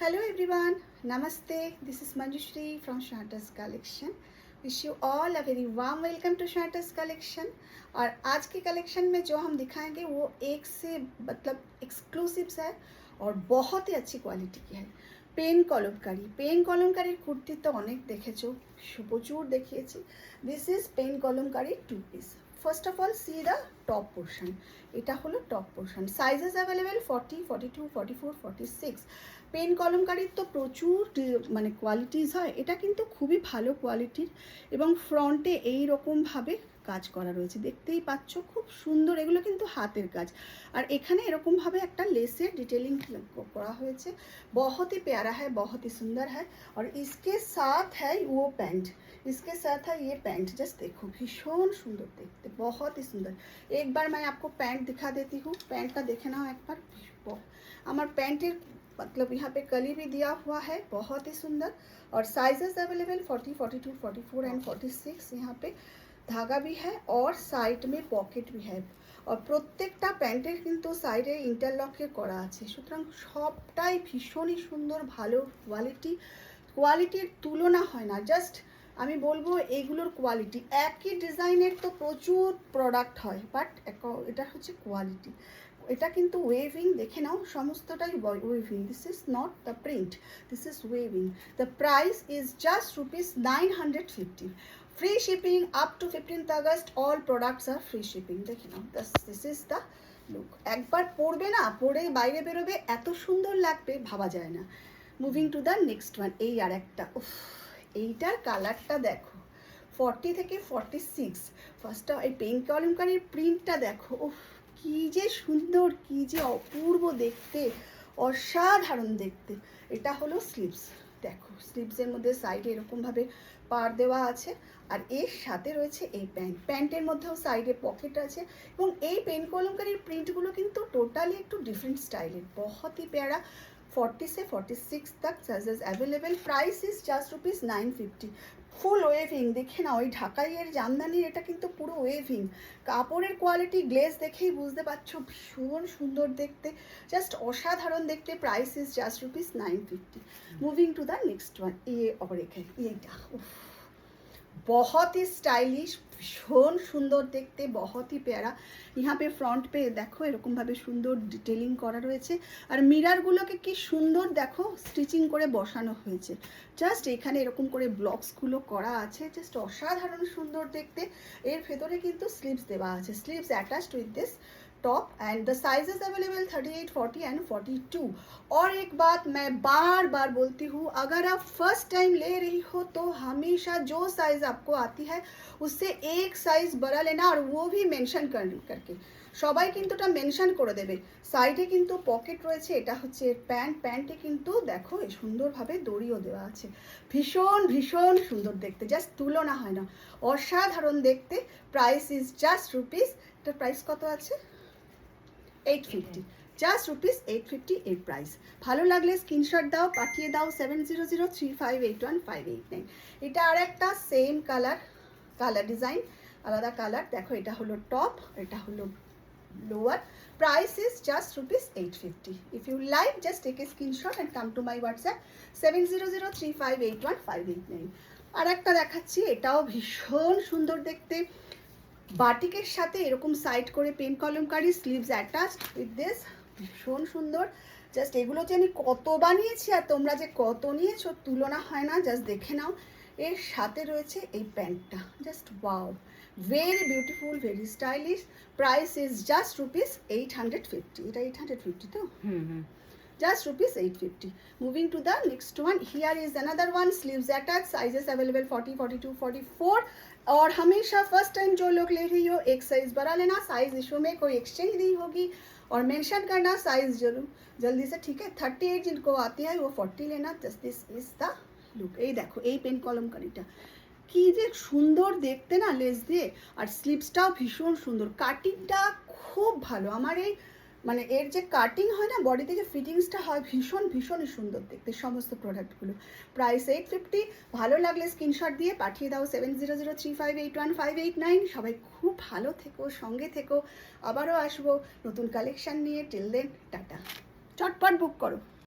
Hello everyone, Namaste. This is Manjushri from Shanta's Collection. Wish you all a very warm welcome to Shanta's Collection. और आज के collection में जो हम दिखाएंगे वो एक से मतलब एक्सक्लूसिव्स है और बहुत ही अच्छी क्वालिटी की है। पेन कलमकारी कुर्ती तो अनेक देखेছো, প্রচুর দেখিয়েছি। This is pen Kalamkari 2 piece. First of all see the top portion. এটা হলো top portion. Sizes available 40, 42, 44, 46। Pen কলমকারির তো প্রচুর মানে কোয়ালিটিস হয়, এটা কিন্তু খুবই ভালো কোয়ালিটির এবং ফ্রন্টে এই রকমভাবে কাজ করা রয়েছে, দেখতেই পাচ্ছ খুব সুন্দর। এগুলো কিন্তু হাতের কাজ আর এখানে এরকমভাবে একটা লেসের ডিটেলিং করা হয়েছে। बहुत ही प्यारा है, बहुत ही सुंदर है। और इसके साथ है वो पैंट, इसके साथ है ये पैंट। जस्ट देखो भीषण सुंदर देखते, बहुत ही सुंदर। एक बार मैं आपको पैंट दिखा देती हूँ, पैंटটা দেখে নাও একবার। আমার প্যান্টের मतलब यहाँ पे कली भी दिया हुआ है, बहुत ही सुंदर। और साइजेस अवेलेबल 40, 42, 44 एंड 46। यहाँ पे धागा भी है और साइड में पॉकेट भी है। और প্রত্যেকটা প্যান্টের কিন্তু সাইডে ইন্টারলকে করা আছে, সুতরাং সবটাই ভীষণই সুন্দর, ভালো কোয়ালিটির তুলনা হয় না। জাস্ট আমি বলবো এইগুলোর কোয়ালিটি, একই ডিজাইনের তো প্রচুর প্রোডাক্ট হয়, বাট এটা হচ্ছে কোয়ালিটি। এটা কিন্তু ওয়েভিং, দেখে নাও সমস্তটাই weaving. This is not the print, this is weaving. The price is just ₹950। Free shipping up to 15th August. All products are free shipping. देखिए ना, दिस इज द लुक। एक बार পরবে না, পরে বাইরে বেরোবে, এত সুন্দর লাগবে ভাবা যায় না। Moving to the next one. এই আর একটা, এইটার কালারটা দেখো, 40 থেকে 46। ফার্স্টটা এই পেন কলমকারির প্রিন্টটা দেখো, কি যে সুন্দর, কি যে অপূর্ব দেখতে, অসাধারণ দেখতে। এটা হলো স্লিভস, দেখো স্লিভসের মধ্যে সাইডে এরকমভাবে পার দেওয়া আছে আর এর সাথে রয়েছে এই প্যান্টের মধ্যেও সাইডে পকেট আছে। এবং এই পেন কলমকারির প্রিন্টগুলো কিন্তু টোটালি একটু ডিফারেন্ট স্টাইলের, बहुत ही प्यारा। 40 से 46 तक sizes available. Price is just ₹950। Full waving, দেখে না ওই ঢাকাইয়ের জামদানির এটা কিন্তু পুরো ওয়েভিং। কাপড়ের কোয়ালিটি গ্লেজ দেখেই বুঝতে পারছো, ভীষণ সুন্দর দেখতে, জাস্ট অসাধারণ দেখতে। Price is just ₹950। Moving to the next one. और एक है এইটা, बहुत ही स्टाइलिश, भीषण सुंदर देखते, बहुत ही प्यारा। यहाँ पे फ्रंट पे देखो এরকমভাবে সুন্দর ডিটেলিং করা রয়েছে আর মিররগুলোকে কি সুন্দর দেখো স্টিচিং করে বসানো হয়েছে। জাস্ট এখানে এরকম করে ব্লকসগুলো করা আছে, জাস্ট অসাধারণ সুন্দর দেখতে। এর ভেতরে কিন্তু স্লিভস দেওয়া আছে, sleeves attached with this top and the sizes available 38, 40 and 42। और एक बात मैं बार बार बोलती हूँ, अगर आप फर्स्ट टाइम ले रही हो तो हमेशा जो साइज़ आपको आती है उससे एक साइज़ बड़ा लेना और वो भी मेंशन करके। সবাই কিন্তু এটা মেনশন করে দেবে। সাইডে কিন্তু পকেট রয়েছে, এটা হচ্ছে প্যান্টে কিন্তু দেখো এই সুন্দরভাবে দড়িও দেওয়া আছে। ভীষণ সুন্দর দেখতে, জাস্ট তুলনা হয় না, অসাধারণ দেখতে। প্রাইস ইজ জাস্ট এটার প্রাইস কত আছে? 850। জাস্ট ₹850 এর প্রাইস। ভালো লাগলে স্ক্রিনশট দাও, পাঠিয়ে দাও 7003581589। এটা আর একটা সেম কালার ডিজাইন, আলাদা কালার। দেখো এটা হলো টপ, এটা হলো lower. Price is just ₹850। If you like just take a screenshot and come to my WhatsApp 7003581589। আর একটা দেখাচ্ছি, এটাও ভীষণ সুন্দর দেখতে। বাটিকের সাথে এরকম সাইড করে pen Kalamkari, sleeves attached with this, ভীষণ সুন্দর। জাস্ট এগুলো যে আমি কত বানিয়েছি আর তোমরা যে কত নিয়েছো তুলনা হয় না, জাস্ট দেখে নাও। এর সাথে রয়েছে এই প্যান্টটা, just wow, very beautiful, very stylish. Price is just ₹850। এটা 850 তো? just ₹850। moving to the next one, here is another one, sleeves attached, sizes available 40, 42, 44। और हमेशा फर्स्ट टाइम जो लोग ले रही हो एक साइज बड़ा लेना, साइज इशू में कोई एक्सचेंज नहीं होगी और मेंशन करना साइज जरूर जल्दी से, ठीक है। 38 जिनको आती है वो 40 लेना। This is the look. এই দেখো এই পেন কলমকারিটা কি যে সুন্দর দেখতে না, লেস দিয়ে। আর স্লিভসটাও ভীষণ সুন্দর, কাটিংটা খুব ভালো। আমার এই মানে এর যে কাটিং হয় না, বডিতে যে ফিটিংসটা হয়, ভীষণই সুন্দর দেখতে সমস্ত প্রোডাক্টগুলো। প্রাইস 850। ভালো লাগলে স্ক্রিনশট দিয়ে পাঠিয়ে দাও 7003581589। সবাই খুব ভালো থেকো, সঙ্গে থেকো। আবারও আসবো নতুন কালেকশন নিয়ে। টিল দেন টাটা, চটপট বুক করো।